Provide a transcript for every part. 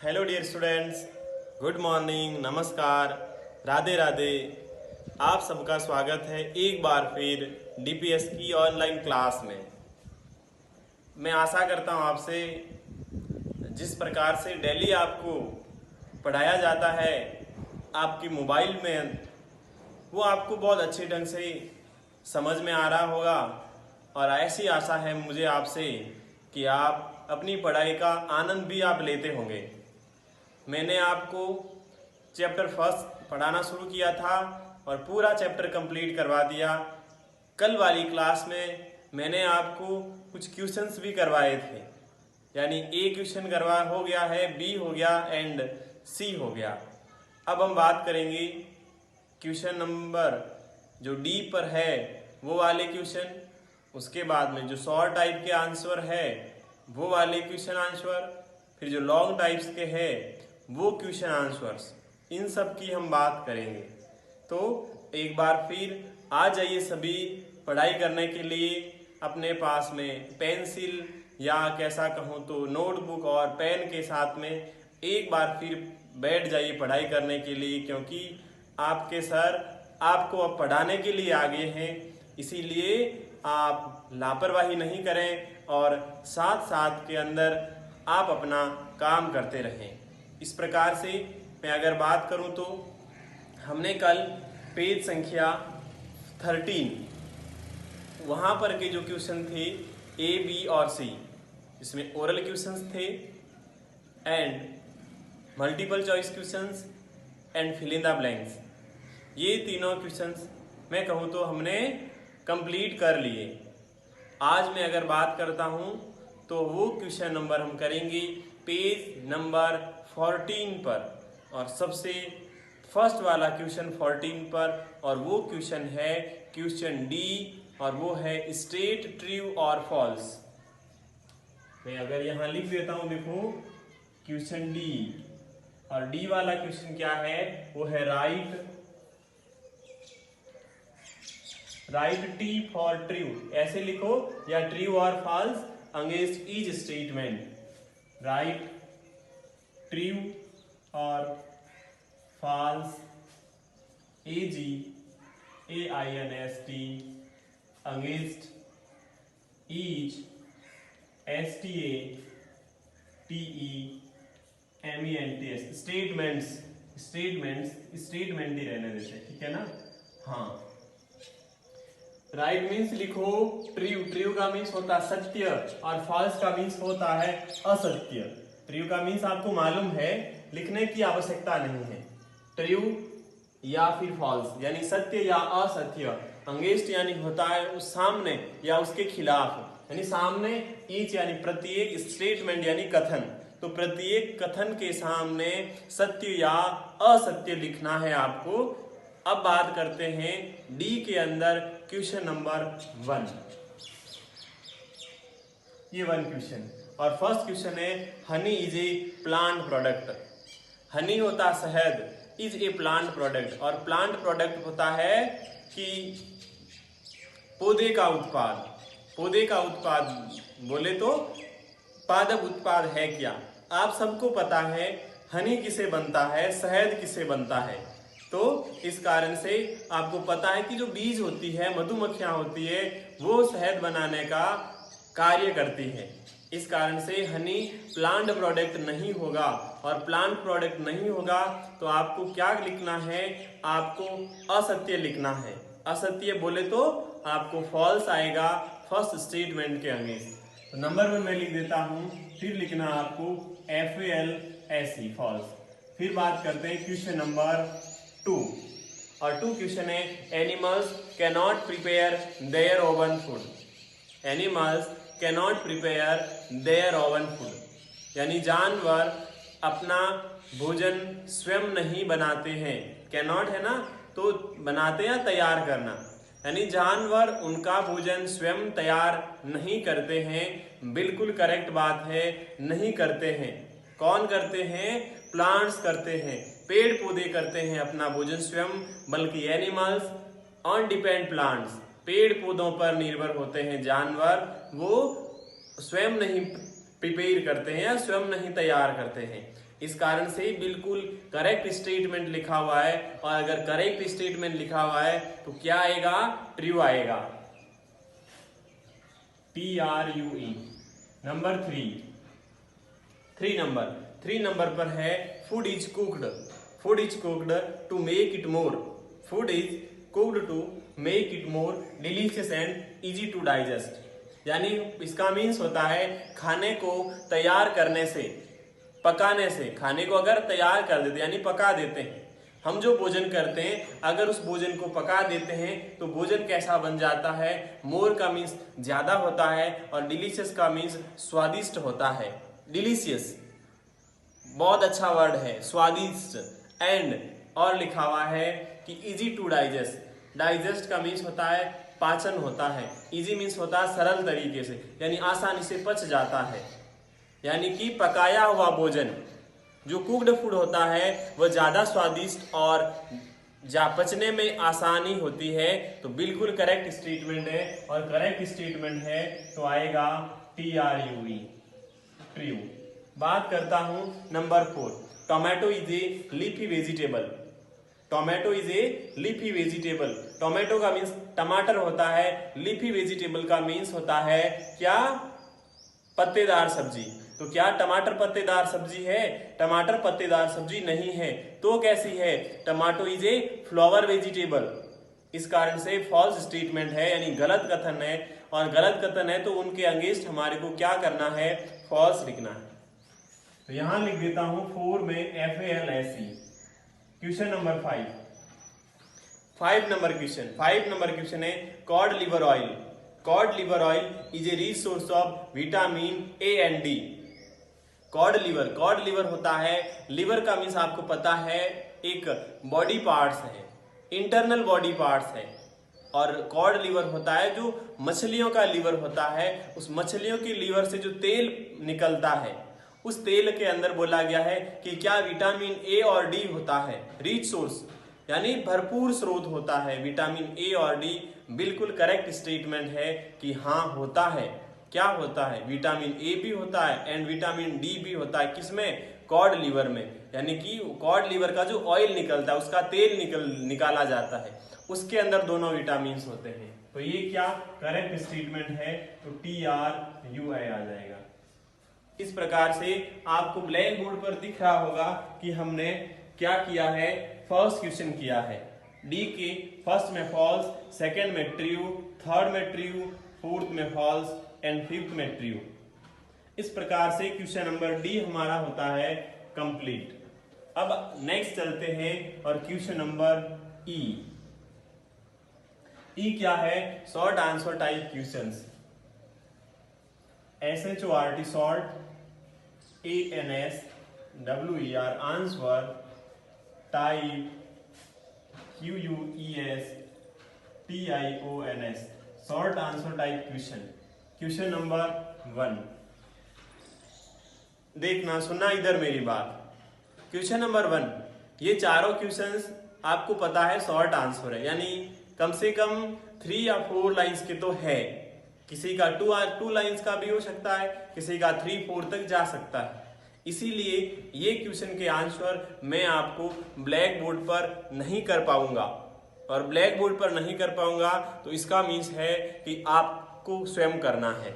Hello dear students, good morning, नमस्कार, राधे राधे। आप सबका स्वागत है एक बार फिर डीपीएस की ऑनलाइन क्लास में। मैं आशा करता हूँ आपसे जिस प्रकार से डेली आपको पढ़ाया जाता है आपकी मोबाइल में, वो आपको बहुत अच्छे ढंग से समझ में आ रहा होगा। और ऐसी आशा है मुझे आपसे कि आप अपनी पढ़ाई का आनंद भी आप लेते होंगे। मैंने आपको चैप्टर फर्स्ट पढ़ाना शुरू किया था और पूरा चैप्टर कंप्लीट करवा दिया। कल वाली क्लास में मैंने आपको कुछ क्वेश्चंस भी करवाए थे, यानी ए क्वेश्चन करवा हो गया है, बी हो गया एंड सी हो गया। अब हम बात करेंगे क्वेश्चन नंबर जो डी पर है वो वाले क्वेश्चन, उसके बाद में जो शॉर्ट टाइप के आंसर है वो वाले क्वेश्चन आंसर, फिर जो लॉन्ग टाइप्स के है वो क्वेश्चन आंसर्स, इन सब की हम बात करेंगे। तो एक बार फिर आ जाइए सभी पढ़ाई करने के लिए। अपने पास में पेंसिल या कैसा कहूँ तो नोटबुक और पेन के साथ में एक बार फिर बैठ जाइए पढ़ाई करने के लिए, क्योंकि आपके सर आपको अब पढ़ाने के लिए आ गए हैं। इसीलिए आप लापरवाही नहीं करें और साथ साथ के अंदर आप अपना काम करते रहें। इस प्रकार से मैं अगर बात करूं तो हमने कल पेज संख्या 13 वहां पर के जो क्वेश्चन थे ए, बी और सी, इसमें ओरल क्वेश्चंस थे and multiple choice questions and fill in the blanks. ये तीनों क्वेश्चंस मैं कहूँ तो हमने कंप्लीट कर लिए। आज मैं अगर बात करता हूँ तो वो क्वेश्चन नंबर हम करेंगे पेज नंबर 14 पर, और सबसे फर्स्ट वाला क्वेश्चन 14 पर, और वो क्वेश्चन है क्वेश्चन डी, और वो है स्टेट ट्रू और फॉल्स। मैं अगर यहाँ लिख देता हूँ, देखो क्वेश्चन डी, और डी वाला क्वेश्चन क्या है, वो है राइट टी फॉर ट्रू, ऐसे लिखो, या ट्रू और false against each statement. Right true और false AGAINST against each STATEMENTS statement ही रहने देते, ठीक है ना। हाँ, राइट मीन्स लिखो ट्रू, ट्रू का मीन्स होता है सत्य और फॉल्स का मीन्स होता है असत्य। ट्रू का मीन्स आपको मालूम है, लिखने की आवश्यकता नहीं है। ट्रू या फिर फॉल्स यानी सत्य या असत्य। अंगेस्ट यानी होता है उस सामने या उसके खिलाफ, यानी सामने, ईच यानी प्रत्येक, स्टेटमेंट यानी कथन, तो प्रत्येक कथन के सामने सत्य या असत्य लिखना है आपको। अब बात करते हैं डी के अंदर क्वेश्चन नंबर 1। ये 1 क्वेश्चन, और फर्स्ट क्वेश्चन है honey is a plant product. Honey होता शहद, इज ए प्लांट प्रोडक्ट, और प्लांट प्रोडक्ट होता है कि पौधे का उत्पाद। पौधे का उत्पाद बोले तो पादप उत्पाद है क्या। आप सबको पता है हनी किसे बनता है, शहद किसे बनता है। तो इस कारण से आपको पता है कि जो बीज होती है, मधुमक्खियां होती है, वो शहद बनाने का कार्य करती है। इस कारण से हनी प्लांट प्रोडक्ट नहीं होगा, और प्लांट प्रोडक्ट नहीं होगा तो आपको क्या लिखना है, आपको असत्य लिखना है। असत्य बोले तो आपको फॉल्स आएगा फर्स्ट स्टेटमेंट के अगेंस्ट। तो नंबर 1 में लिख देता हूं, फिर लिखना आपको FALSE फॉल्स। फिर बात करते हैं क्वेश्चन नंबर 2, और 2 क्वेश्चन है animals cannot prepare their own food. Animals cannot prepare their own food, यानी जानवर अपना भोजन स्वयं नहीं बनाते हैं। कैनॉट है ना, तो बनाते या तैयार करना, यानी जानवर उनका भोजन स्वयं तैयार नहीं करते हैं। बिल्कुल करेक्ट बात है, नहीं करते हैं। कौन करते हैं, प्लांट्स करते हैं, पेड़ पौधे करते हैं अपना भोजन स्वयं, बल्कि एनिमल्स ऑन डिपेंड प्लांट्स, पेड़ पौधों पर निर्भर होते हैं जानवर, वो स्वयं नहीं प्रिपेयर करते हैं या स्वयं नहीं तैयार करते हैं। इस कारण से बिल्कुल करेक्ट स्टेटमेंट लिखा हुआ है, और अगर करेक्ट स्टेटमेंट लिखा हुआ है तो क्या आएगा, ट्रू आएगा, TRUE। नंबर 3 नंबर पर है food is cooked to make it more, food is cooked to make it more delicious and easy to digest. यानी इसका मीन्स होता है खाने को तैयार करने से, पकाने से, खाने को अगर तैयार कर देते यानी पका देते हैं, हम जो भोजन करते हैं अगर उस भोजन को पका देते हैं तो भोजन कैसा बन जाता है, मोर का मीन्स ज्यादा होता है और डिलीशियस का मीन्स स्वादिष्ट होता है। डिलीशियस बहुत अच्छा वर्ड है, स्वादिष्ट, एंड और लिखा हुआ है कि इजी टू डाइजेस्ट, डाइजेस्ट का मीन्स होता है पाचन होता है, इजी मीन्स होता है सरल तरीके से, यानी आसानी से पच जाता है। यानी कि पकाया हुआ भोजन जो कुक्ड फूड होता है वह ज्यादा स्वादिष्ट और पचने में आसानी होती है। तो बिल्कुल करेक्ट स्टेटमेंट है, और करेक्ट स्टेटमेंट है तो आएगा TRUE, ट्रू। बात करता हूं number 4, tomato is a leafy vegetable. Tomato is a leafy vegetable, tomato का मीन्स टमाटर होता है, लीफी वेजिटेबल का मीन्स होता है क्या, पत्तेदार सब्जी। तो क्या टमाटर पत्तेदार सब्जी है, टमाटर पत्तेदार सब्जी नहीं है, तो कैसी है, tomato is a flower vegetable. इस कारण से फॉल्स स्टेटमेंट है, यानी गलत कथन है, और गलत कथन है तो उनके अगेंस्ट हमारे को क्या करना है, फॉल्स लिखना है। तो यहां लिख देता हूं 4 में FALSE। Question number 5 number question है cod liver oil. Cod liver oil is a rich source of vitamin A and D। Cod liver होता है, लिवर का मीन्स आपको पता है एक बॉडी पार्ट्स है, इंटरनल बॉडी पार्ट्स है, और कॉड लिवर होता है जो मछलियों का लिवर होता है, उस मछलियों के लिवर से जो तेल निकलता है उस तेल के अंदर बोला गया है कि क्या विटामिन A और D होता है, रिच सोर्स यानी भरपूर स्रोत होता है विटामिन A और D। बिल्कुल करेक्ट स्टेटमेंट है कि हाँ होता है। क्या होता है, विटामिन A भी होता है एंड विटामिन D भी होता है, किसमें, कॉड लिवर में। यानी कि कॉड लिवर का जो ऑयल निकलता है, उसका तेल निकाला जाता है, उसके अंदर दोनों विटामिन होते हैं। तो ये क्या करेक्ट स्टेटमेंट है, तो TRUE आ जाएगा। इस प्रकार से आपको ब्लैक बोर्ड पर दिख रहा होगा कि हमने क्या किया है, फर्स्ट क्वेश्चन किया है, D के फर्स्ट में फॉल्स, सेकंड में ट्रू, थर्ड में ट्रू, फोर्थ में फॉल्स एंड फिफ्थ में ट्रू। इस प्रकार से क्वेश्चन नंबर D हमारा होता है कंप्लीट। अब नेक्स्ट चलते हैं और क्वेश्चन नंबर E क्या है, short answer type questions. SHORT short, ANSWER answer, type QUES TIONS short answer type question. Question number 1, देखना सुनना इधर मेरी बात। क्वेश्चन नंबर 1, ये चारों क्वेश्चंस आपको पता है शॉर्ट आंसर है, यानी कम से कम 3 या 4 लाइंस के तो है, किसी का 2 लाइंस का भी हो सकता है, किसी का 3-4 तक जा सकता है। इसीलिए ये क्वेश्चन के आंसर मैं आपको ब्लैक बोर्ड पर नहीं कर पाऊंगा, और ब्लैक बोर्ड पर नहीं कर पाऊंगा तो इसका मीन्स है कि आपको स्वयं करना है।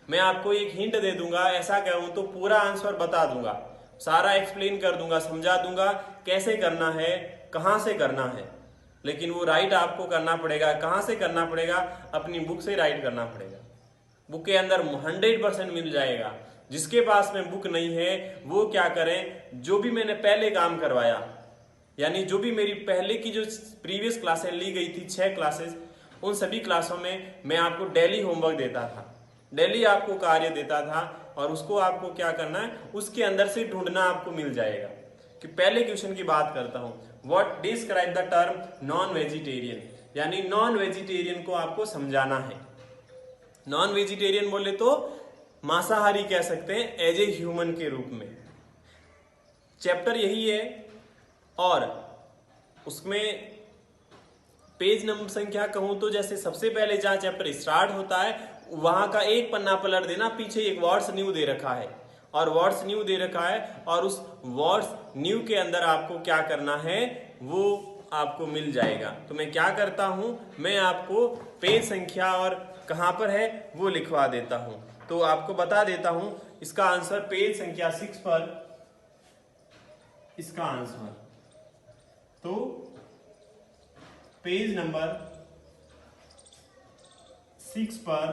मैं आपको एक हिंट दे दूंगा, ऐसा कहूं तो पूरा आंसर बता दूंगा, सारा एक्सप्लेन कर दूंगा, समझा दूंगा कैसे करना है, कहां से करना है, लेकिन वो राइट आपको करना पड़ेगा। कहां से करना पड़ेगा, अपनी बुक से राइट करना पड़ेगा। बुक के अंदर 100% मिल जाएगा। जिसके पास में बुक नहीं है वो क्या करें, जो भी मैंने पहले काम करवाया, यानी जो भी मेरी पहले की जो प्रीवियस क्लासें ली गई थी 6 क्लासेस, उन सभी क्लासों में मैं आपको डेली होमवर्क देता था, डेली आपको कार्य देता था, और उसको आपको क्या करना है, उसके अंदर से ढूंढना आपको मिल जाएगा। कि पहले क्वेश्चन की बात करता हूं, what describe the term non vegetarian, यानी नॉन वेजिटेरियन को आपको समझाना है। नॉन वेजिटेरियन बोले तो मांसाहारी कह सकते हैं, एज ए ह्यूमन के रूप में। चैप्टर यही है, और उसमें पेज नंबर संख्या कहूं तो जैसे सबसे पहले जहां चैप्टर स्टार्ट होता है वहां का एक पन्ना पलट देना, पीछे एक वर्ड्स न्यू दे रखा है, और व्हाट्स न्यू दे रखा है, और उस व्हाट्स न्यू के अंदर आपको क्या करना है वो आपको मिल जाएगा। तो मैं क्या करता हूं, मैं आपको पेज संख्या और कहां पर है वो लिखवा देता हूं। तो आपको बता देता हूं इसका आंसर पेज संख्या 6 पर, इसका आंसर तो पेज नंबर 6 पर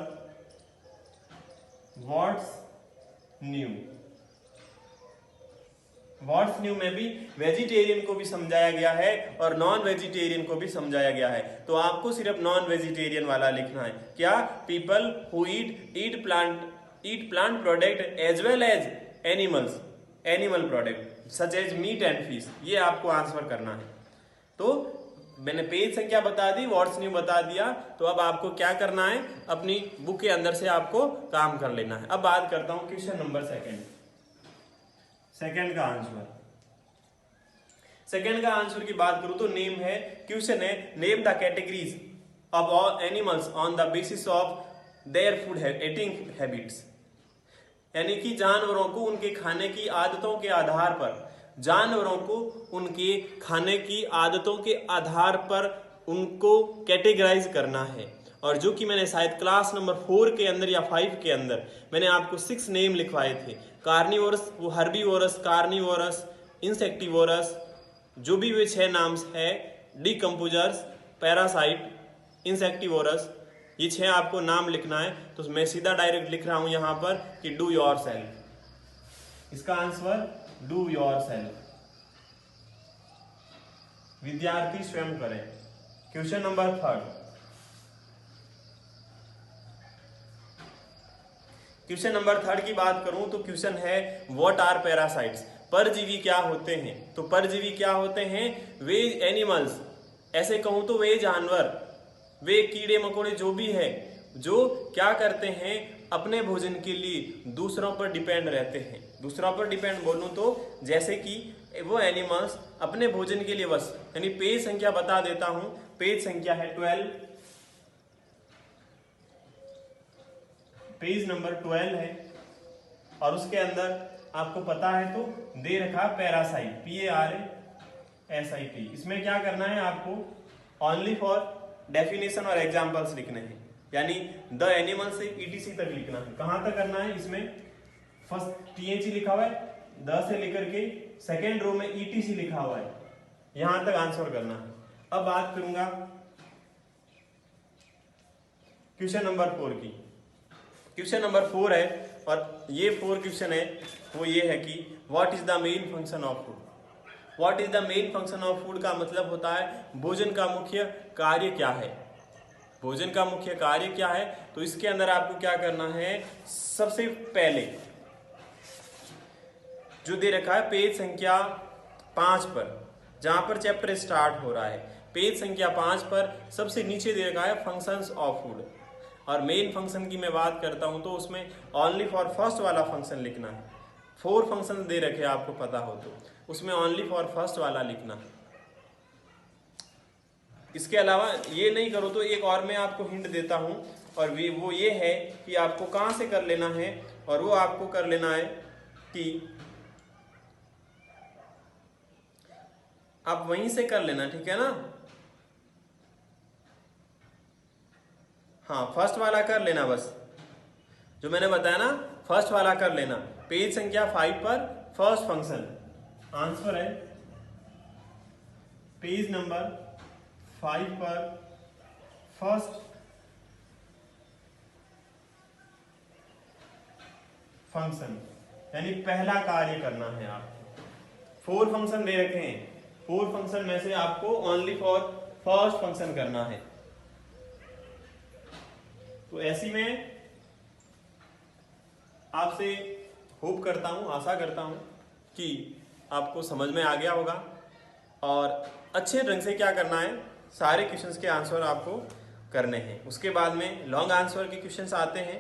व्हाट्स न्यू। व्हाट्स न्यू में भी वेजिटेरियन को भी समझाया गया है और नॉन वेजिटेरियन को भी समझाया गया है। तो आपको सिर्फ नॉन वेजिटेरियन वाला लिखना है। क्या? People who eat plant product as well as animal product such as meat and fish. ये आपको आंसर करना है। तो मैंने पेज संख्या बता दी, व्हाट्स न्यू बता दिया। तो अब आपको क्या करना है, अपनी बुक के अंदर से आपको काम कर लेना है। अब बात करता हूं क्वेश्चन नंबर सेकंड का आंसर। सेकंड का आंसर की बात करूं तो नेम है, क्वेश्चन है name the categories of all animals on the basis of their food eating habits. यानी कि जानवरों को उनके खाने की आदतों के आधार पर, जानवरों को उनके खाने की आदतों के आधार पर उनको कैटेगराइज करना है। और जो कि मैंने शायद क्लास नंबर 4 के अंदर या 5 के अंदर मैंने आपको 6 नेम लिखवाए थे। कार्निवोरस, वो हर्बीवोरस, कार्निवोरस, इंसेक्टिवोरस, जो भी वे 6 नाम्स है, डिकम्पोजर्स, पैरासाइट, इंसेक्टिवोरस, ये 6 आपको नाम लिखना है। तो मैं सीधा डायरेक्ट लिख रहा हूं यहां पर कि डू योर सेल्फ। इसका आंसर डू योर सेल्फ, विद्यार्थी स्वयं करें। Question number 3। क्वेश्चन नंबर 3 की बात करूं तो क्वेश्चन है व्हाट आर पैरासाइट्स। परजीवी क्या होते हैं? तो परजीवी क्या होते हैं? वे एनिमल्स, ऐसे कहूं तो वे जानवर, वे कीड़े मकोड़े जो भी है, जो क्या करते हैं, अपने भोजन के लिए दूसरों पर डिपेंड रहते हैं। दूसरों पर डिपेंड बोलूं तो जैसे कि वो एनिमल्स अपने भोजन के लिए बस, यानी पेज संख्या बता देता हूं। पेज संख्या है 12, पेज नंबर 12 है, और उसके अंदर आपको पता है तो दे रखा पैरासाइट, PARASIT। इसमें क्या करना है आपको, ओनली फॉर डेफिनेशन और एग्जांपल्स लिखने हैं, यानी द एनिमल से ETC तक लिखना है। कहां तक करना है? इसमें फर्स्ट THE लिखा हुआ है, द से लेकर के सेकेंड रो में ETC लिखा हुआ है, यहां तक आंसर करना है। अब बात करूंगा क्वेश्चन नंबर 4 की। क्वेश्चन नंबर 4 है, और ये 4 क्वेश्चन है वो ये है कि what is the main function of food. What is the main function of food का मतलब होता है भोजन का मुख्य कार्य क्या है। भोजन का मुख्य कार्य क्या है? तो इसके अंदर आपको क्या करना है, सबसे पहले जो दे रखा है पेज संख्या 5 पर, जहां पर चैप्टर स्टार्ट हो रहा है, पेज संख्या 5 पर सबसे नीचे दे रखा है फंक्शंस ऑफ फूड। और मेन फंक्शन की मैं बात करता हूं तो उसमें ओनली फॉर फर्स्ट वाला फंक्शन लिखना है। 4 फंक्शन दे रखे आपको पता हो तो उसमें ओनली फॉर फर्स्ट वाला लिखना है। इसके अलावा ये नहीं करो तो एक और मैं आपको हिंट देता हूं, और वो ये है कि आपको कहां से कर लेना है, और वो आपको कर लेना है कि आप वहीं से कर लेना, ठीक है ना। हाँ, फर्स्ट वाला कर लेना, बस जो मैंने बताया ना, फर्स्ट वाला कर लेना। पेज संख्या 5 पर फर्स्ट फंक्शन, आंसर है पेज नंबर 5 पर फर्स्ट फंक्शन, यानी पहला कार्य करना है आपको। 4 फंक्शन दे रखे हैं, 4 फंक्शन में से आपको ओनली फॉर फर्स्ट फंक्शन करना है। तो ऐसी में आपसे होप करता हूं, आशा करता हूं कि आपको समझ में आ गया होगा, और अच्छे ढंग से क्या करना है, सारे क्वेश्चंस के आंसर आपको करने हैं। उसके बाद में लॉन्ग आंसर के क्वेश्चंस आते हैं।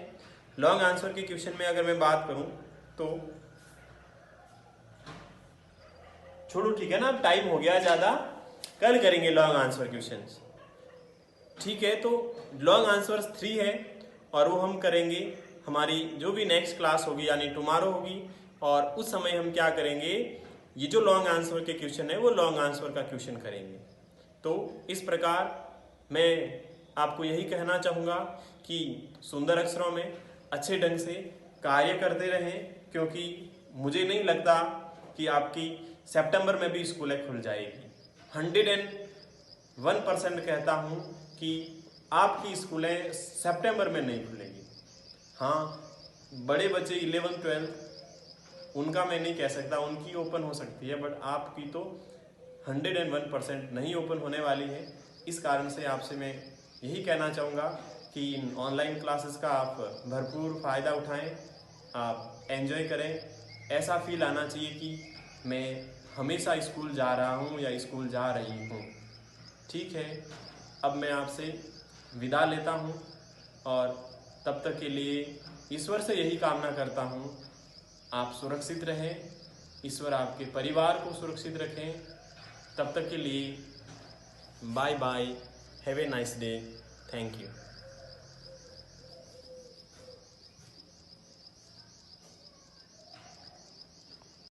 लॉन्ग आंसर के क्वेश्चन में अगर मैं बात करूं तो छोड़ो, ठीक है ना, टाइम हो गया ज़्यादा, कल करेंगे लॉन्ग आंसर क्वेश्चंस, ठीक है। तो लॉन्ग आंसर्स 3 है, और वो हम करेंगे हमारी जो भी नेक्स्ट क्लास होगी, यानी टुमारो होगी, और उस समय हम क्या करेंगे, ये जो लॉन्ग आंसर के क्वेश्चन है वो लॉन्ग आंसर का क्वेश्चन करेंगे। तो इस प्रकार मैं आपको यही कहना चाहूँगा कि सुंदर अक्षरों में अच्छे ढंग से कार्य करते रहें, क्योंकि मुझे नहीं लगता कि आपकी सितंबर में भी स्कूलें खुल जाएगी। 101% कहता हूँ कि आपकी स्कूलें सितंबर में नहीं खुलेगी। हाँ, बड़े बच्चे 11th-12th उनका मैं नहीं कह सकता, उनकी ओपन हो सकती है, बट आपकी तो 101% नहीं ओपन होने वाली है। इस कारण से आपसे मैं यही कहना चाहूँगा कि इन ऑनलाइन क्लासेस का आप भरपूर फ़ायदा उठाएं, आप एंजॉय करें। ऐसा फील आना चाहिए कि मैं हमेशा स्कूल जा रहा हूँ या स्कूल जा रही हूँ। ठीक है, अब मैं आपसे विदा लेता हूँ और तब तक के लिए ईश्वर से यही कामना करता हूँ, आप सुरक्षित रहें, ईश्वर आपके परिवार को सुरक्षित रखें। तब तक के लिए bye bye, have a nice day, thank you.